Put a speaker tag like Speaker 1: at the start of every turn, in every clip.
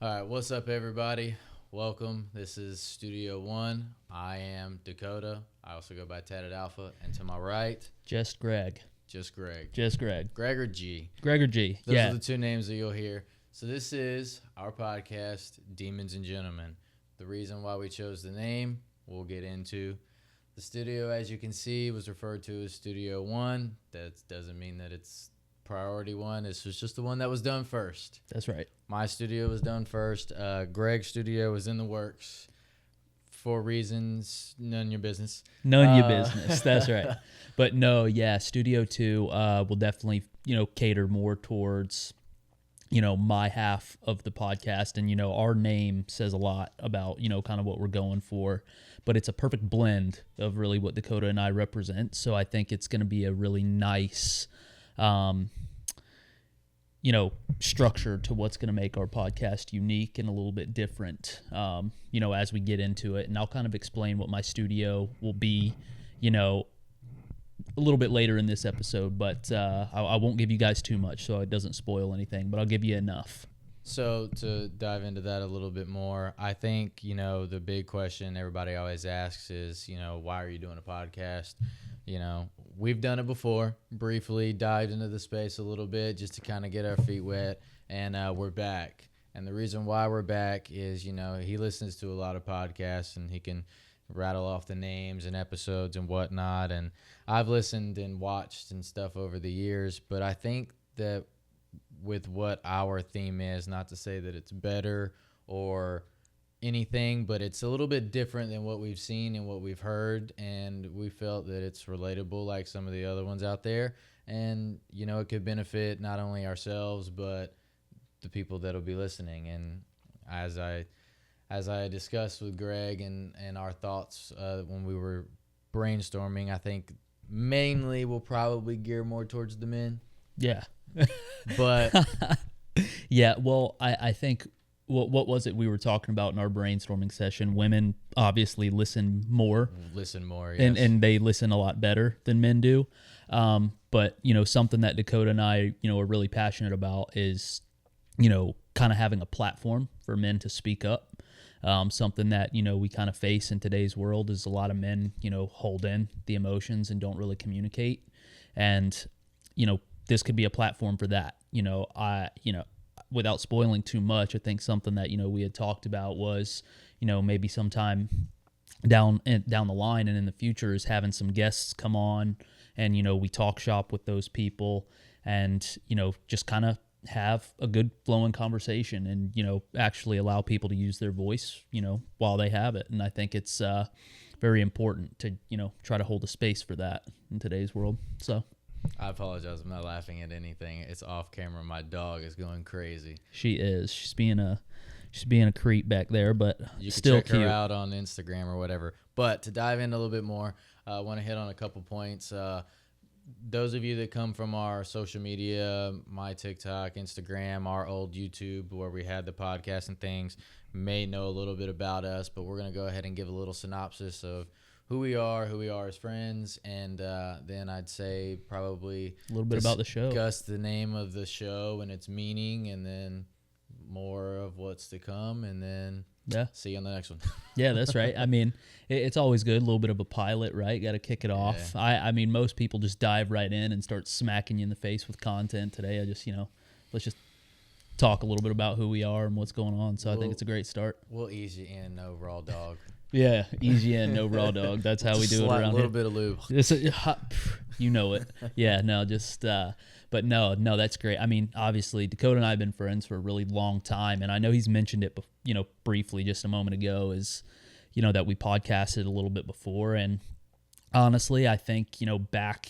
Speaker 1: All right, what's up, everybody? Welcome. This is Studio One. I am Dakota. I also go by TattedAlpha. And to my right,
Speaker 2: Just Greg.
Speaker 1: just Greg.
Speaker 2: Just Greg.
Speaker 1: Greg or G.
Speaker 2: Greg or G.
Speaker 1: Those
Speaker 2: yeah.
Speaker 1: are the two names that you'll hear. So this is our podcast, Demons and Gentlemen. The reason why we chose the name, we'll get into. The studio, as you can see, was referred to as Studio One. That doesn't mean that it's priority one. This was just the one that was done first.
Speaker 2: That's right.
Speaker 1: My studio was done first. Greg's studio was in the works for reasons none of your business.
Speaker 2: None of your business. That's right. But no, yeah, Studio 2 will definitely, cater more towards, my half of the podcast. And, our name says a lot about, kind of what we're going for. But it's a perfect blend of really what Dakota and I represent. So I think it's going to be a really nice structure to what's going to make our podcast unique and a little bit different, as we get into it. And I'll kind of explain what my studio will be, a little bit later in this episode, but I won't give you guys too much so it doesn't spoil anything, but I'll give you enough.
Speaker 1: So to dive into that a little bit more, I think, the big question everybody always asks is, why are you doing a podcast? We've done it before, briefly dived into the space a little bit just to kind of get our feet wet, and we're back. And the reason why we're back is, he listens to a lot of podcasts and he can rattle off the names and episodes and whatnot. And I've listened and watched and stuff over the years, but I think that with what our theme is, not to say that it's better or anything, but it's a little bit different than what we've seen and what we've heard, and we felt that it's relatable like some of the other ones out there, and it could benefit not only ourselves but the people that'll be listening. And as I discussed with Greg and our thoughts when we were brainstorming, I think mainly we'll probably gear more towards the men.
Speaker 2: Yeah.
Speaker 1: But
Speaker 2: yeah, well, I think what was it we were talking about in our brainstorming session? Women obviously listen more,
Speaker 1: yes.
Speaker 2: and they listen a lot better than men do. But something that Dakota and I are really passionate about is kind of having a platform for men to speak up. Something that we kind of face in today's world is a lot of men hold in the emotions and don't really communicate, and this could be a platform for that. Without spoiling too much, I think something that we had talked about was maybe sometime down the line and in the future is having some guests come on and we talk shop with those people and just kind of have a good flowing conversation and actually allow people to use their voice while they have it. And I think it's very important to try to hold a space for that in today's world. So
Speaker 1: I apologize. I'm not laughing at anything. It's off camera. My dog is going crazy.
Speaker 2: She is. She's being a creep back there, but
Speaker 1: you
Speaker 2: still
Speaker 1: can check
Speaker 2: cute.
Speaker 1: her out on Instagram or whatever. But to dive in a little bit more, I want to hit on a couple points. Those of you that come from our social media, my TikTok, Instagram, our old YouTube where we had the podcast and things, may know a little bit about us, but we're going to go ahead and give a little synopsis of who we are as friends, and then I'd say probably
Speaker 2: A little bit about the show.
Speaker 1: Discuss the name of the show and its meaning, and then more of what's to come, and then see you on the next one.
Speaker 2: Yeah, that's right. I mean, it's always good, a little bit of a pilot, right? Got to kick it off. I mean, most people just dive right in and start smacking you in the face with content. Today, I just, let's just talk a little bit about who we are and what's going on. So I think it's a great start.
Speaker 1: We'll ease you in, no raw dog.
Speaker 2: Yeah, easy in, no raw dog. That's how we do it around here.
Speaker 1: A little bit of lube.
Speaker 2: You know it. Yeah, no, just, but no, that's great. I mean, obviously, Dakota and I have been friends for a really long time, and I know he's mentioned it, briefly just a moment ago, is, that we podcasted a little bit before, and honestly, I think, back,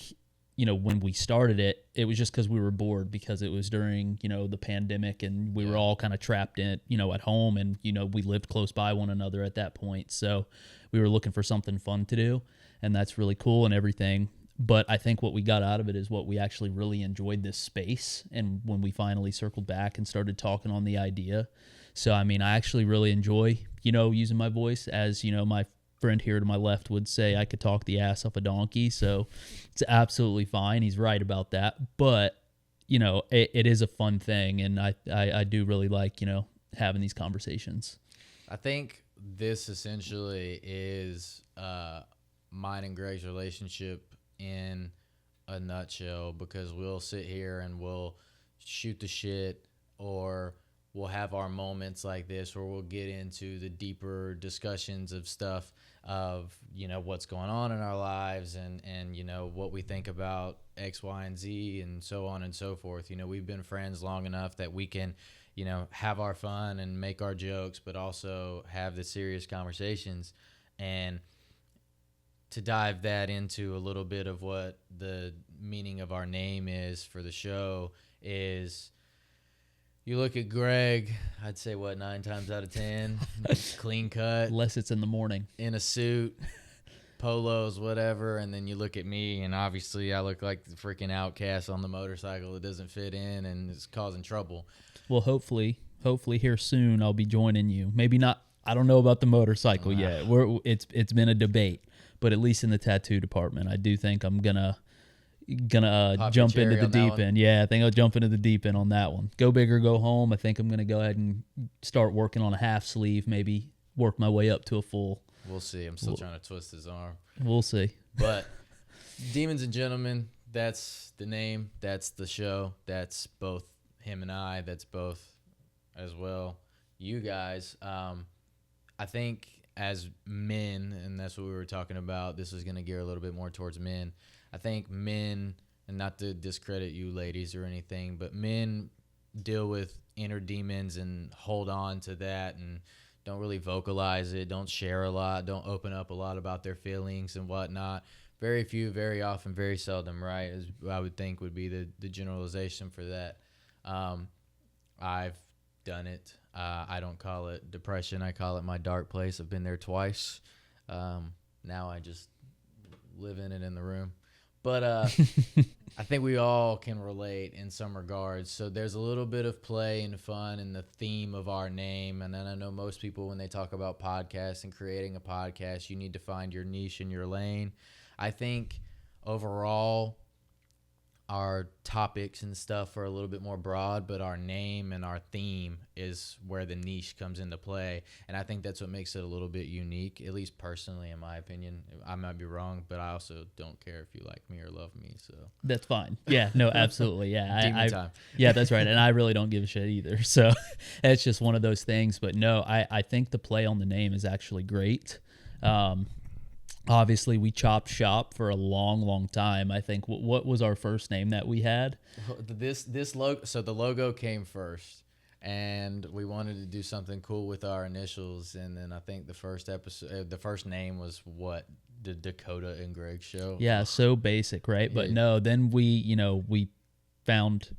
Speaker 2: when we started it, it was just because we were bored because it was during, the pandemic and we were all kind of trapped in, at home and, we lived close by one another at that point. So we were looking for something fun to do, and that's really cool and everything. But I think what we got out of it is what we actually really enjoyed this space. And when we finally circled back and started talking on the idea. So, I mean, I actually really enjoy, using my voice, as, my friend here to my left would say I could talk the ass off a donkey, so it's absolutely fine. He's right about that. But, it is a fun thing, and I do really like, having these conversations.
Speaker 1: I think this essentially is mine and Greg's relationship in a nutshell, because we'll sit here and we'll shoot the shit, or we'll have our moments like this where we'll get into the deeper discussions of stuff of, what's going on in our lives and what we think about X, Y, and Z and so on and so forth. We've been friends long enough that we can, have our fun and make our jokes, but also have the serious conversations. And to dive that into a little bit of what the meaning of our name is for the show is, you look at Greg, I'd say 9 times out of 10, clean cut,
Speaker 2: Unless it's in the morning.
Speaker 1: in a suit, polos, whatever, and then you look at me, and obviously I look like the freaking outcast on the motorcycle that doesn't fit in and is causing trouble.
Speaker 2: Well, hopefully here soon I'll be joining you. Maybe not. I don't know about the motorcycle yet. It's been a debate, but at least in the tattoo department, I do think I'm gonna jump into the deep end. Yeah, I think I'll jump into the deep end on that one. Go big or go home. I think I'm gonna go ahead and start working on a half sleeve. Maybe work my way up to a full.
Speaker 1: We'll see. I'm still trying to twist his arm.
Speaker 2: We'll see.
Speaker 1: But Demons and Gentlemen, that's the name. That's the show. That's both him and I. That's both as well you guys. I think as men, and that's what we were talking about, this is going to gear a little bit more towards men. I think men, and not to discredit you ladies or anything, but men deal with inner demons and hold on to that and don't really vocalize it, don't share a lot, don't open up a lot about their feelings and whatnot. Very few, very often, very seldom, right? As I would think would be the generalization for that. I've done it. I don't call it depression. I call it my dark place. I've been there twice. Now I just live in it in the room. But I think we all can relate in some regards. So there's a little bit of play and fun in the theme of our name. And then I know most people, when they talk about podcasts and creating a podcast, you need to find your niche and your lane. I think overall, our topics and stuff are a little bit more broad, but our name and our theme is where the niche comes into play. And I think that's what makes it a little bit unique, at least personally, in my opinion. I might be wrong, but I also don't care if you like me or love me. So
Speaker 2: that's fine. Yeah, no, absolutely. Yeah.
Speaker 1: Demon time.
Speaker 2: Yeah, that's right. And I really don't give a shit either. So it's just one of those things. But no, I think the play on the name is actually great. Obviously, we chopped shop for a long, long time. I think what was our first name that we had?
Speaker 1: This logo. So the logo came first, and we wanted to do something cool with our initials. And then I think the first episode, the first name was what? The Dakota and Greg show.
Speaker 2: Yeah, so basic, right? But no, then we found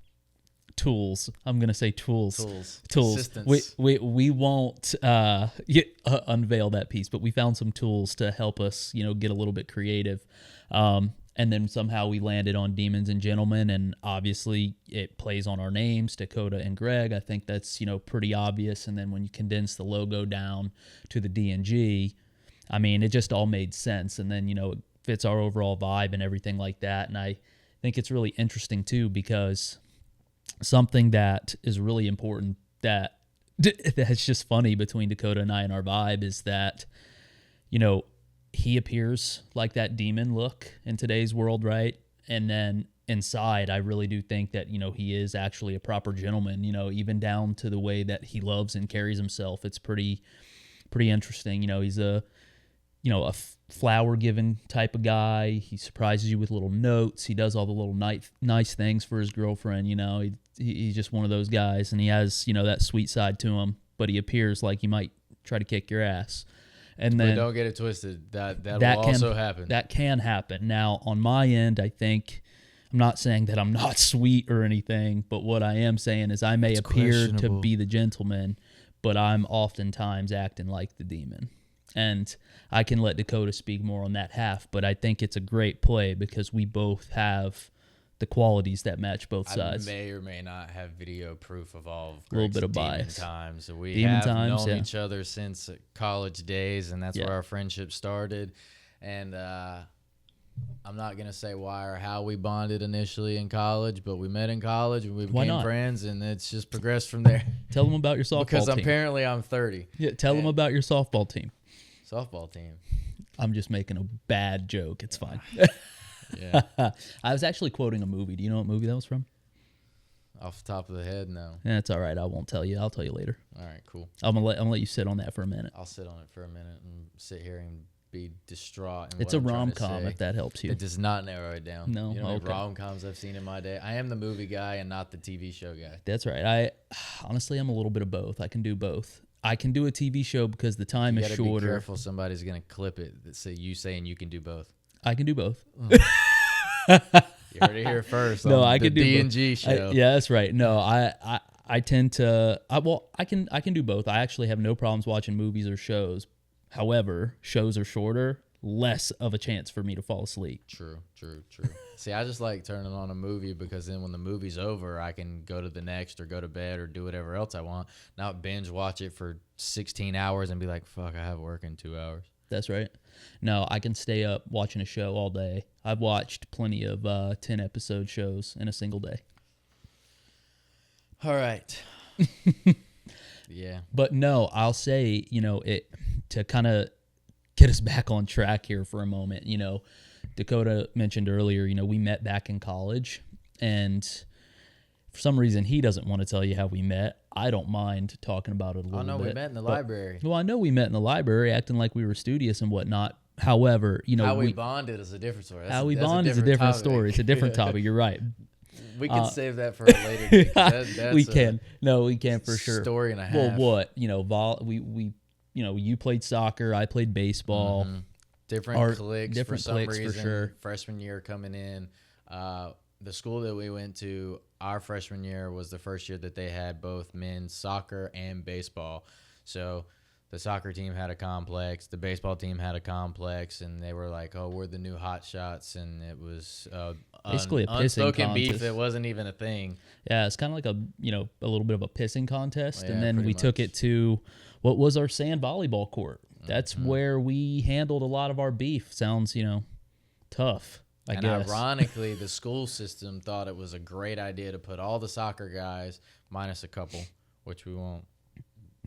Speaker 2: tools. I'm gonna say tools.
Speaker 1: Assistance.
Speaker 2: We won't unveil that piece, but we found some tools to help us, get a little bit creative. And then somehow we landed on Demons and Gentlemen, and obviously it plays on our names, Dakota and Greg. I think that's pretty obvious. And then when you condense the logo down to the D&G, I mean, it just all made sense. And then it fits our overall vibe and everything like that. And I think it's really interesting too, because something that is really important that's just funny between Dakota and I and our vibe is that, he appears like that demon look in today's world, right? And then inside, I really do think that, he is actually a proper gentleman, even down to the way that he loves and carries himself. It's pretty interesting. He's a flower giving type of guy. He surprises you with little notes. He does all the little nice things for his girlfriend. He's just one of those guys, and he has that sweet side to him. But he appears like he might try to kick your ass. And then,
Speaker 1: but don't get it twisted. That will also happen.
Speaker 2: That can happen. Now on my end, I think I'm not saying that I'm not sweet or anything, but what I am saying is I may appear to be the gentleman, but I'm oftentimes acting like the demon. And I can let Dakota speak more on that half, but I think it's a great play because we both have the qualities that match both sides.
Speaker 1: I may or may not have video proof of all of Greg's
Speaker 2: a little bit of bias.
Speaker 1: Times. We have known each other since college days, and that's where our friendship started. And I'm not going to say why or how we bonded initially in college, but we met in college and we
Speaker 2: Why
Speaker 1: became
Speaker 2: not?
Speaker 1: friends, and it's just progressed from there.
Speaker 2: Tell them about your softball
Speaker 1: Because
Speaker 2: team.
Speaker 1: apparently I'm 30.
Speaker 2: Yeah, tell them about your softball team.
Speaker 1: Softball team.
Speaker 2: I'm just making a bad joke. It's fine.
Speaker 1: Yeah.
Speaker 2: I was actually quoting a movie. Do you know what movie that was from?
Speaker 1: Off the top of the head, no.
Speaker 2: That's all right. I won't tell you. I'll tell you later.
Speaker 1: All right, cool.
Speaker 2: I'm gonna let you sit on that for a minute.
Speaker 1: I'll sit on it for a minute and sit here and be distraught.
Speaker 2: It's a rom-com, if that helps you.
Speaker 1: It does not narrow it down.
Speaker 2: No?
Speaker 1: You know how many
Speaker 2: Okay.
Speaker 1: rom-coms I've seen in my day? I am the movie guy and not the TV show guy.
Speaker 2: That's right. Honestly, I'm a little bit of both. I can do both. I can do a TV show because the time
Speaker 1: You
Speaker 2: is
Speaker 1: gotta be
Speaker 2: shorter.
Speaker 1: careful. Somebody's going to clip it that say you saying you can do both.
Speaker 2: I can do both.
Speaker 1: You heard it here first.
Speaker 2: No,
Speaker 1: on
Speaker 2: I
Speaker 1: the
Speaker 2: could do
Speaker 1: D&G show.
Speaker 2: yeah, that's right. No, I tend to. I can do both. I actually have no problems watching movies or shows. However, shows are shorter, less of a chance for me to fall asleep.
Speaker 1: True. See, I just like turning on a movie because then when the movie's over, I can go to the next or go to bed or do whatever else I want. Not binge watch it for 16 hours and be like, fuck, I have work in 2 hours.
Speaker 2: That's right. No, I can stay up watching a show all day. I've watched plenty of 10-episode shows in a single day.
Speaker 1: All right. Yeah.
Speaker 2: But no, I'll say, it to kind of get us back on track here for a moment. Dakota mentioned earlier, we met back in college, and for some reason he doesn't want to tell you how we met. I don't mind talking about it a little bit.
Speaker 1: Oh, no, we met in the library.
Speaker 2: Well, I know we met in the library acting like we were studious and whatnot. However,
Speaker 1: how we bonded is a different story.
Speaker 2: How we bonded is a different story. It's a different topic. You're right.
Speaker 1: We can save that for a later date. That's
Speaker 2: we can. No, we can for sure.
Speaker 1: Story and a half.
Speaker 2: Well, what? You played soccer. I played baseball.
Speaker 1: Mm-hmm. Different cliques
Speaker 2: different
Speaker 1: for some
Speaker 2: cliques
Speaker 1: reason.
Speaker 2: for sure.
Speaker 1: Freshman year coming in, the school that we went to, our freshman year was the first year that they had both men's soccer and baseball. So the soccer team had a complex, the baseball team had a complex, and they were like, "Oh, we're the new hot shots," and it was
Speaker 2: basically a pissing
Speaker 1: unspoken beef.
Speaker 2: contest.
Speaker 1: It wasn't even a thing.
Speaker 2: Yeah, it's kind of like a little bit of a pissing contest,
Speaker 1: Yeah,
Speaker 2: and then we took it to what was our sand volleyball court. That's where we handled a lot of our beef. Sounds tough. I guess.
Speaker 1: Ironically, the school system thought it was a great idea to put all the soccer guys, minus a couple, which we won't.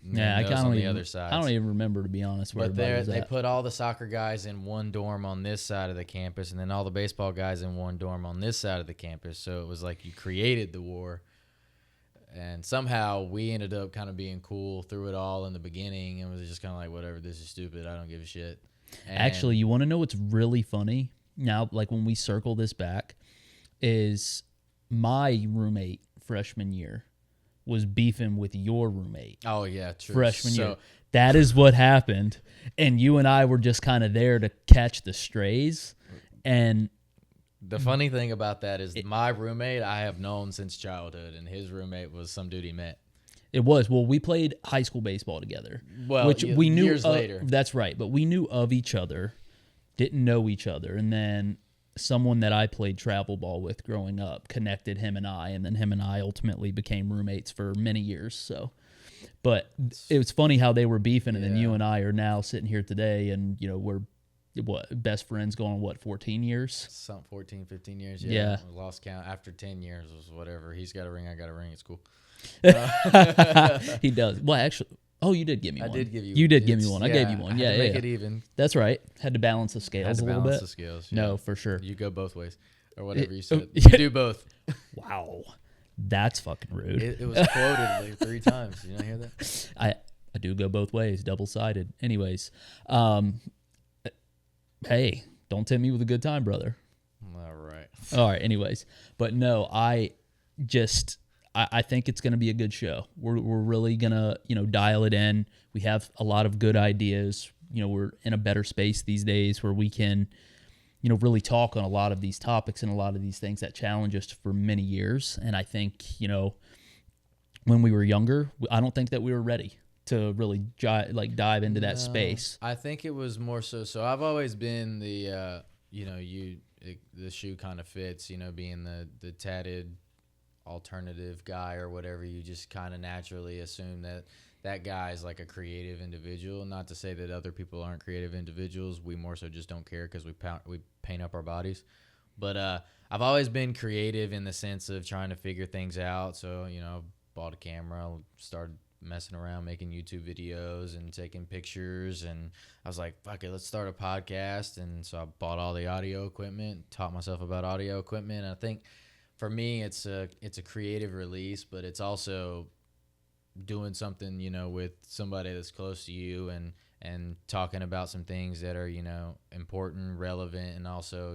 Speaker 2: Yeah, I
Speaker 1: on the other side.
Speaker 2: I don't even remember, to be honest. Where
Speaker 1: But
Speaker 2: everybody was
Speaker 1: they
Speaker 2: at.
Speaker 1: put all the soccer guys in one dorm on this side of the campus, and then all the baseball guys in one dorm on this side of the campus. So it was like you created the war. And somehow we ended up kind of being cool through it all in the beginning, and was just kind of like, whatever, this is stupid. I don't give a shit. And
Speaker 2: Actually, you want to know what's really funny? Now, like when we circle this back, is my roommate freshman year was beefing with your roommate
Speaker 1: oh yeah, true.
Speaker 2: freshman year. That is what happened, and you and I were just kind of there to catch the strays. And
Speaker 1: the funny thing about that is my roommate I have known since childhood, and his roommate was some dude he met.
Speaker 2: it was we played high school baseball together.
Speaker 1: Well,
Speaker 2: which we knew
Speaker 1: years later.
Speaker 2: That's right, but we knew of each other, didn't know each other, and then someone that I played travel ball with growing up connected him and I, and then him and I ultimately became roommates for many years. So, but it was funny how they were beefing, and then you and I are now sitting here today, and we're best friends going on 14 years?
Speaker 1: Some 14, 15 years.
Speaker 2: Yeah.
Speaker 1: We lost count. After 10 years was whatever. He's got a ring. I got a ring. It's cool.
Speaker 2: He does. Well, actually, you did give me one.
Speaker 1: I did give you.
Speaker 2: You did give me one. I gave you one.
Speaker 1: I had
Speaker 2: Yeah,
Speaker 1: to make
Speaker 2: yeah.
Speaker 1: it even.
Speaker 2: That's right. Had to balance the
Speaker 1: Had
Speaker 2: scales
Speaker 1: to
Speaker 2: a little
Speaker 1: balance
Speaker 2: bit.
Speaker 1: the scales.
Speaker 2: No,
Speaker 1: yeah.
Speaker 2: for sure.
Speaker 1: You go both ways, or whatever you said.
Speaker 2: yeah.
Speaker 1: You do both.
Speaker 2: Wow, that's fucking rude.
Speaker 1: It was quoted like 3 times. Did you not hear that?
Speaker 2: I do go both ways, double sided. Anyways, hey, don't tempt me with a good time, brother.
Speaker 1: All right.
Speaker 2: All right. Anyways, but no, I think it's going to be a good show. We're really gonna dial it in. We have a lot of good ideas. We're in a better space these days where we can really talk on a lot of these topics and a lot of these things that challenge us for many years. And I think when we were younger, I don't think that we were ready to really dive into that space.
Speaker 1: I think it was more so. So I've always been the the shoe kind of fits. Being the tatted alternative guy or whatever. You just kind of naturally assume that that guy is like a creative individual. Not to say that other people aren't creative individuals. We more so just don't care because we paint up our bodies. But I've always been creative in the sense of trying to figure things out. So, bought a camera, started messing around, making YouTube videos and taking pictures. And I was like, fuck it, let's start a podcast. And so I bought all the audio equipment, taught myself about audio equipment. And I think for me, it's a creative release, but it's also doing something, with somebody that's close to you and talking about some things that are, important, relevant, and also,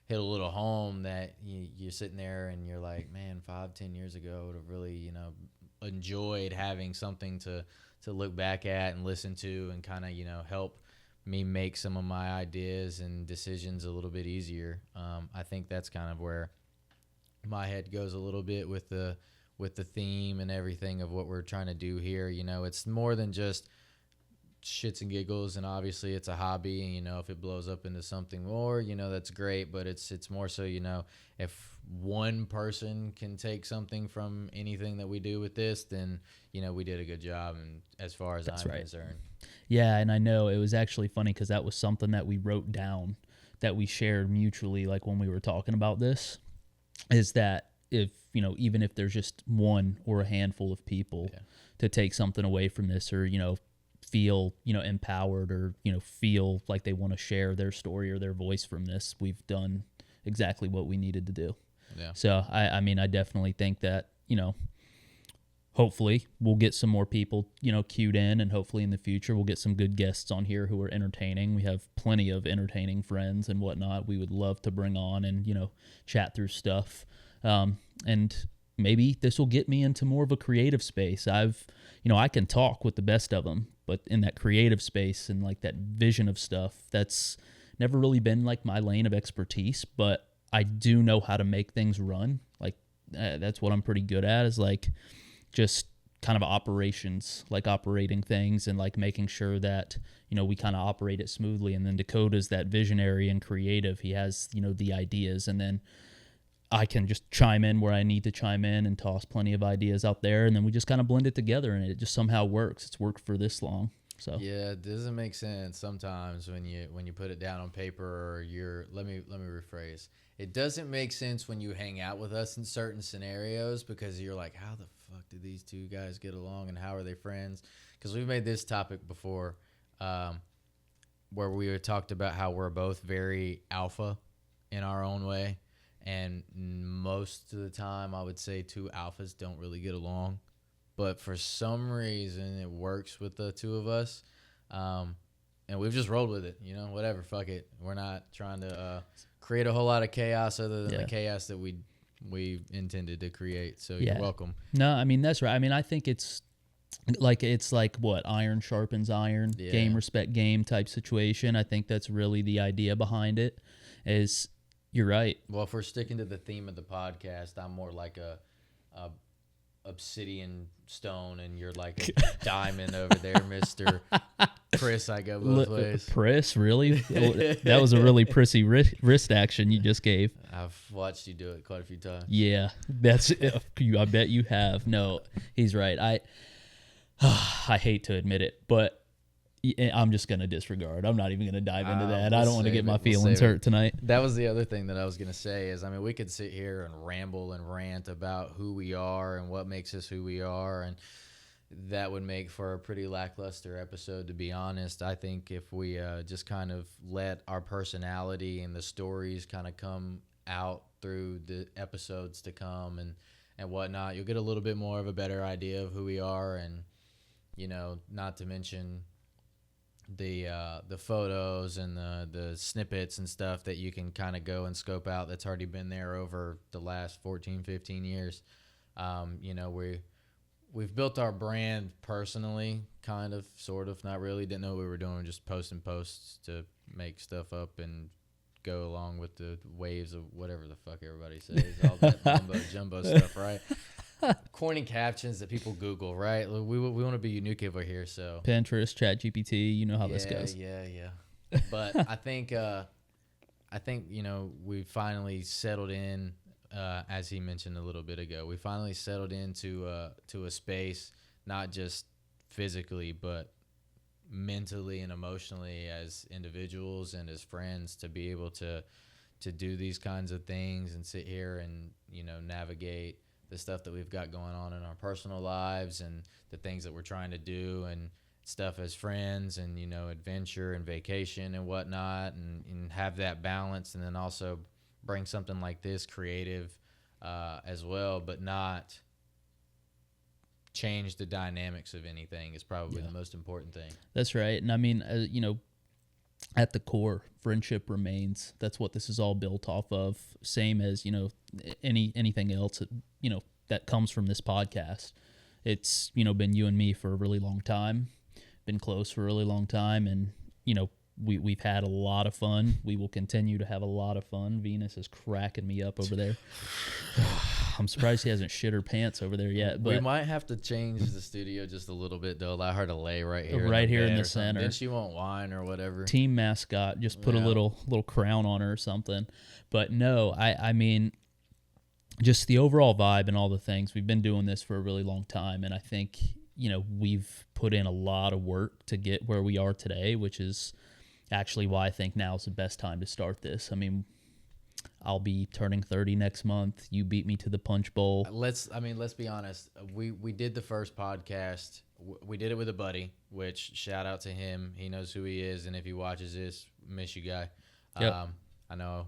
Speaker 1: hit a little home that you're sitting there and you're like, man, 5-10 years ago, I would have really, enjoyed having something to look back at and listen to and kind of, help me make some of my ideas and decisions a little bit easier. I think that's kind of where my head goes a little bit with the theme and everything of what we're trying to do here. It's more than just shits and giggles, and obviously it's a hobby, and if it blows up into something more, that's great, but it's more so, if one person can take something from anything that we do with this, then we did a good job, and as far as I'm concerned.
Speaker 2: Yeah, and I know it was actually funny because that was something that we wrote down that we shared mutually, like when we were talking about this, is that if even if there's just one or a handful of people to take something away from this, or feel empowered, or feel like they want to share their story or their voice from this, we've done exactly what we needed to do. So I mean, I definitely think that hopefully we'll get some more people queued in, and hopefully in the future we'll get some good guests on here who are entertaining. We have plenty of entertaining friends and whatnot we would love to bring on and chat through stuff, and maybe this will get me into more of a creative space. I can talk with the best of them, but in that creative space and like that vision of stuff, that's never really been like my lane of expertise, but I do know how to make things run. Like that's what I'm pretty good at, is like just kind of operations, like operating things and like making sure that, we kind of operate it smoothly. And then Dakota's that visionary and creative. He has, the ideas, and then I can just chime in where I need to chime in and toss plenty of ideas out there, and then we just kind of blend it together, and it just somehow works. It's worked for this long. So
Speaker 1: yeah, it doesn't make sense sometimes when you put it down on paper, or let me rephrase. It doesn't make sense when you hang out with us in certain scenarios, because you're like, how the fuck did these two guys get along, and how are they friends? Because we've made this topic before, where we talked about how we're both very alpha in our own way. And most of the time, I would say two alphas don't really get along. But for some reason, it works with the two of us. And we've just rolled with it. Whatever, fuck it. We're not trying to create a whole lot of chaos other than the chaos that we intended to create. So you're welcome.
Speaker 2: No, I mean, that's right. I mean, I think it's like what? Iron sharpens iron, game, respect, game type situation. I think that's really the idea behind it, is... You're right.
Speaker 1: Well, if we're sticking to the theme of the podcast, I'm more like a obsidian stone, and you're like a diamond over there, Mr. Priss. I go both ways.
Speaker 2: Priss, really? That was a really prissy wrist action you just gave.
Speaker 1: I've watched you do it quite a few times.
Speaker 2: Yeah, that's. I bet you have. No, he's right. I hate to admit it, but I'm just going to disregard. I'm not even going to dive into that. I don't want to get my feelings hurt tonight.
Speaker 1: That was the other thing that I was going to say is, we could sit here and ramble and rant about who we are and what makes us who we are, and that would make for a pretty lackluster episode, to be honest. I think if we just kind of let our personality and the stories kind of come out through the episodes to come and whatnot, you'll get a little bit more of a better idea of who we are, and, not to mention the photos and the snippets and stuff that you can kind of go and scope out that's already been there over the last 14-15 years. We've built our brand personally, kind of, sort of, not really, didn't know what we were doing, just posting posts to make stuff up and go along with the waves of whatever the fuck everybody says, all that mumbo jumbo stuff, right? Coining captions that people Google, right? We want to be unique over here, so
Speaker 2: Pinterest, ChatGPT, you know how this goes.
Speaker 1: Yeah. But I think we finally settled in, as he mentioned a little bit ago. We finally settled into to a space, not just physically, but mentally and emotionally as individuals and as friends to be able to do these kinds of things and sit here and, you know, navigate the stuff that we've got going on in our personal lives and the things that we're trying to do and stuff as friends and, you know, adventure and vacation and whatnot, and have that balance, and then also bring something like this creative as well, but not change the dynamics of anything is probably the most important thing.
Speaker 2: That's right. And I mean, you know, at the core, friendship remains. That's what this is all built off of. Same as, you know, anything else, you know, that comes from this podcast. It's, you know, been you and me for a really long time, been close for a really long time. And, you know, we've had a lot of fun. We will continue to have a lot of fun. Venus is cracking me up over there. I'm surprised he hasn't shit her pants over there yet. But
Speaker 1: we might have to change the studio just a little bit to allow her to lay right here,
Speaker 2: in the center.
Speaker 1: Then she won't whine or whatever.
Speaker 2: Team mascot, just put a little crown on her or something. But no, I mean, just the overall vibe and all the things. We've been doing this for a really long time, and I think, you know, we've put in a lot of work to get where we are today, which is actually why I think now is the best time to start this. I mean, I'll be turning 30 next month. You beat me to the punch bowl.
Speaker 1: Let's be honest. We did the first podcast. We did it with a buddy, which shout out to him. He knows who he is, and if he watches this, miss you, guy.
Speaker 2: Yep.
Speaker 1: I know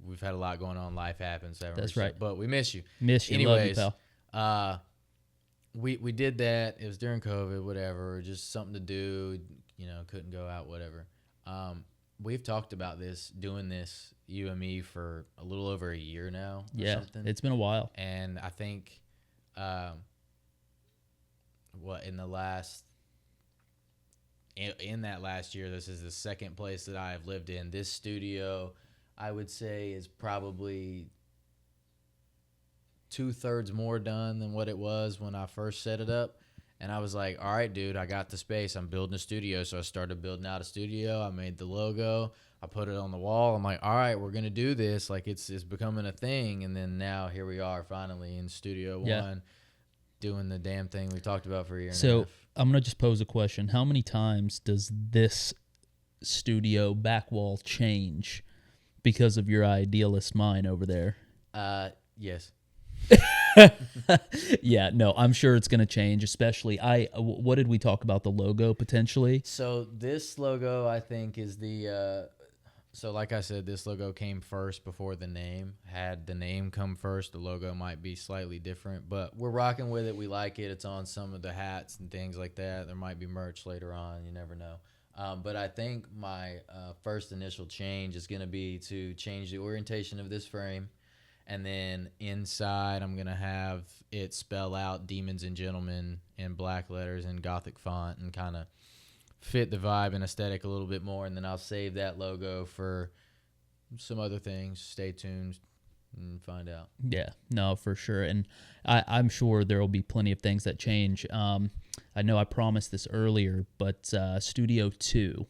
Speaker 1: we've had a lot going on. Life happens.
Speaker 2: That's right.
Speaker 1: But we miss you.
Speaker 2: Miss you.
Speaker 1: Anyways,
Speaker 2: love you,
Speaker 1: pal. We did that. It was during COVID, whatever. Just something to do. You know, couldn't go out, whatever. We've talked about this, doing this, you and me, for a little over a year now.
Speaker 2: Yeah,
Speaker 1: something.
Speaker 2: It's been a while.
Speaker 1: And I think, in that last year, this is the second place that I have lived in. This studio, I would say, is probably 2/3 more done than what it was when I first set it up. And I was like, all right, dude, I got the space. I'm building a studio. So I started building out a studio. I made the logo. I put it on the wall. I'm like, all right, we're going to do this. Like, it's becoming a thing. And then now here we are finally in Studio One doing the damn thing we talked about for a year and a half.
Speaker 2: So I'm going to just pose a question. How many times does this studio back wall change because of your idealist mind over there?
Speaker 1: Yes.
Speaker 2: Yeah, no, I'm sure it's going to change, especially what did we talk about, the logo potentially?
Speaker 1: So this logo, I think, is so like I said, this logo came first before the name. Had the name come first, the logo might be slightly different, but we're rocking with it. We like it. It's on some of the hats and things like that. There might be merch later on. You never know. But I think my first initial change is going to be to change the orientation of this frame. And then inside, I'm going to have it spell out Demons and Gentlemen in black letters in Gothic font and kind of fit the vibe and aesthetic a little bit more. And then I'll save that logo for some other things. Stay tuned and find out.
Speaker 2: Yeah, no, for sure. And I'm sure there will be plenty of things that change. I know I promised this earlier, but Studio 2.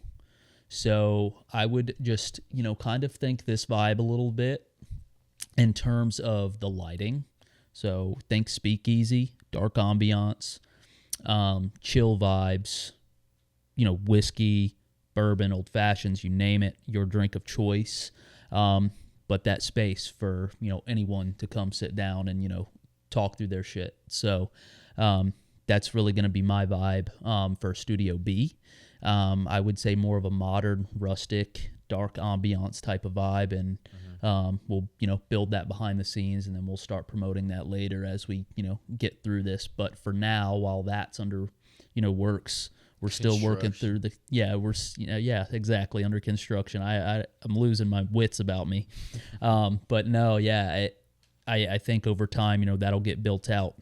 Speaker 2: So I would just, you know, kind of think this vibe a little bit in terms of the lighting. So think speakeasy, dark ambiance, chill vibes, you know, whiskey, bourbon, old fashions, you name it, your drink of choice. But that space for, you know, anyone to come sit down and, you know, talk through their shit. So that's really going to be my vibe for Studio B. I would say more of a modern, rustic, dark ambiance type of vibe, and we'll, you know, build that behind the scenes, and then we'll start promoting that later as we, you know, get through this. But for now, while that's under, you know, works, we're still working through exactly, under construction. I'm losing my wits about me. But no, I think over time, you know, that'll get built out.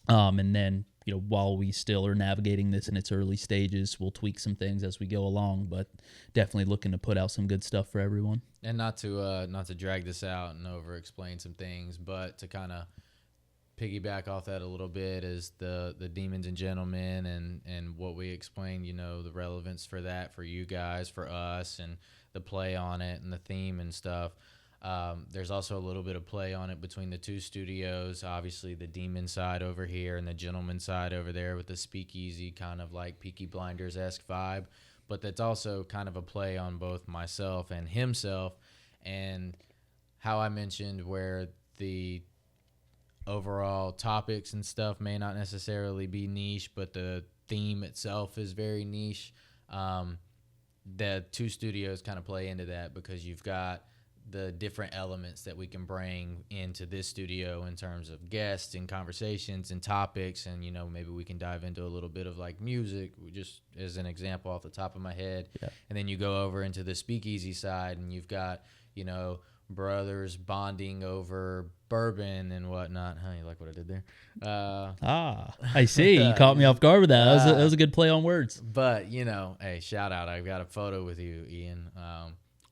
Speaker 2: And then, you know, while we still are navigating this in its early stages, we'll tweak some things as we go along, but definitely looking to put out some good stuff for everyone.
Speaker 1: And not to drag this out and over explain some things, but to kind of piggyback off that a little bit is the Demons and Gentlemen and what we explained, you know, the relevance for that for you guys, for us, and the play on it and the theme and stuff. There's also a little bit of play on it between the two studios. Obviously, the demon side over here and the gentleman side over there with the speakeasy kind of like Peaky Blinders-esque vibe. But that's also kind of a play on both myself and himself, and how I mentioned where the overall topics and stuff may not necessarily be niche, but the theme itself is very niche. The two studios kind of play into that because you've got the different elements that we can bring into this studio in terms of guests and conversations and topics. And, you know, maybe we can dive into a little bit of like music, just as an example off the top of my head. Yeah. And then you go over into the speakeasy side and you've got, you know, brothers bonding over bourbon and whatnot. Huh, you like what I did there?
Speaker 2: I see. You caught me off guard with that. That was a good play on words.
Speaker 1: But, you know, hey, shout out. I've got a photo with you, Ian.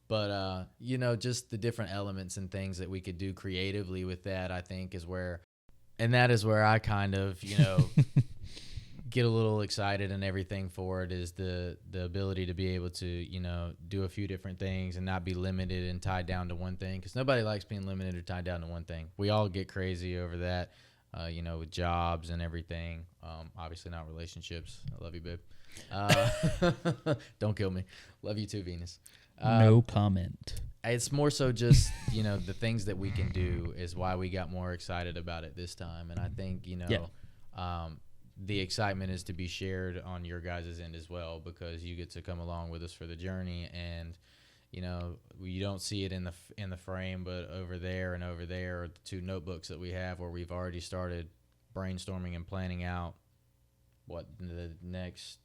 Speaker 1: But, you know, just the different elements and things that we could do creatively with that, I think is where I kind of, you know, get a little excited and everything for it, is the ability to be able to, you know, do a few different things and not be limited and tied down to one thing, because nobody likes being limited or tied down to one thing. We all get crazy over that, you know, with jobs and everything. Obviously not relationships. I love you, babe. Don't kill me. Love you too, Venus.
Speaker 2: No comment.
Speaker 1: It's more so just, you know, the things that we can do is why we got more excited about it this time. And I think, you know, the excitement is to be shared on your guys' end as well, because you get to come along with us for the journey. And, you know, you don't see it in the frame, but over there are the two notebooks that we have where we've already started brainstorming and planning out what the next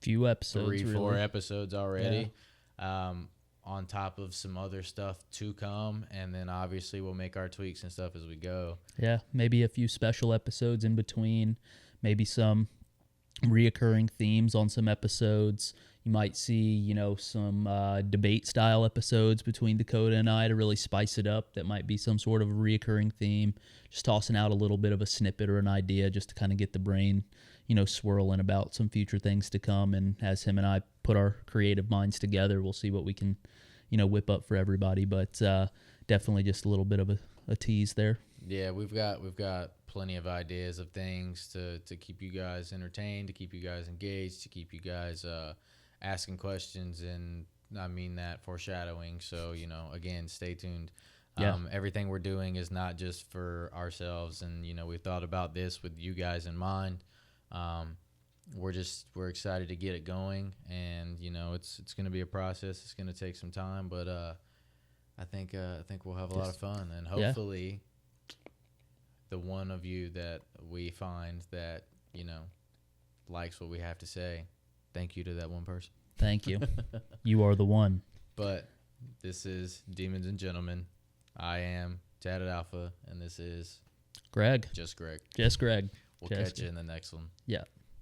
Speaker 2: few episodes,
Speaker 1: 3-4 episodes already. Yeah. On top of some other stuff to come, and then obviously we'll make our tweaks and stuff as we go.
Speaker 2: Yeah, maybe a few special episodes in between, maybe some reoccurring themes on some episodes. You might see, you know, some debate style episodes between Dakota and I to really spice it up. That might be some sort of a reoccurring theme, just tossing out a little bit of a snippet or an idea just to kind of get the brain, you know, swirling about some future things to come. And as him and I put our creative minds together, we'll see what we can, you know, whip up for everybody. But definitely just a little bit of a tease there.
Speaker 1: Yeah, we've got plenty of ideas of things to keep you guys entertained, to keep you guys engaged, to keep you guys asking questions, and I mean that foreshadowing. So, you know, again, stay tuned. Everything we're doing is not just for ourselves, and, you know, we thought about this with you guys in mind. We're excited to get it going, and, you know, it's going to be a process. It's going to take some time, but I think we'll have a lot of fun, and hopefully the one of you that we find that, you know, likes what we have to say, thank you to that one person.
Speaker 2: Thank you. You are the one.
Speaker 1: But this is Demons and Gentlemen. I am TattedAlpha, and this is
Speaker 2: Greg.
Speaker 1: Just Greg.
Speaker 2: Just Greg.
Speaker 1: We'll catch you in the next one.
Speaker 2: Yeah.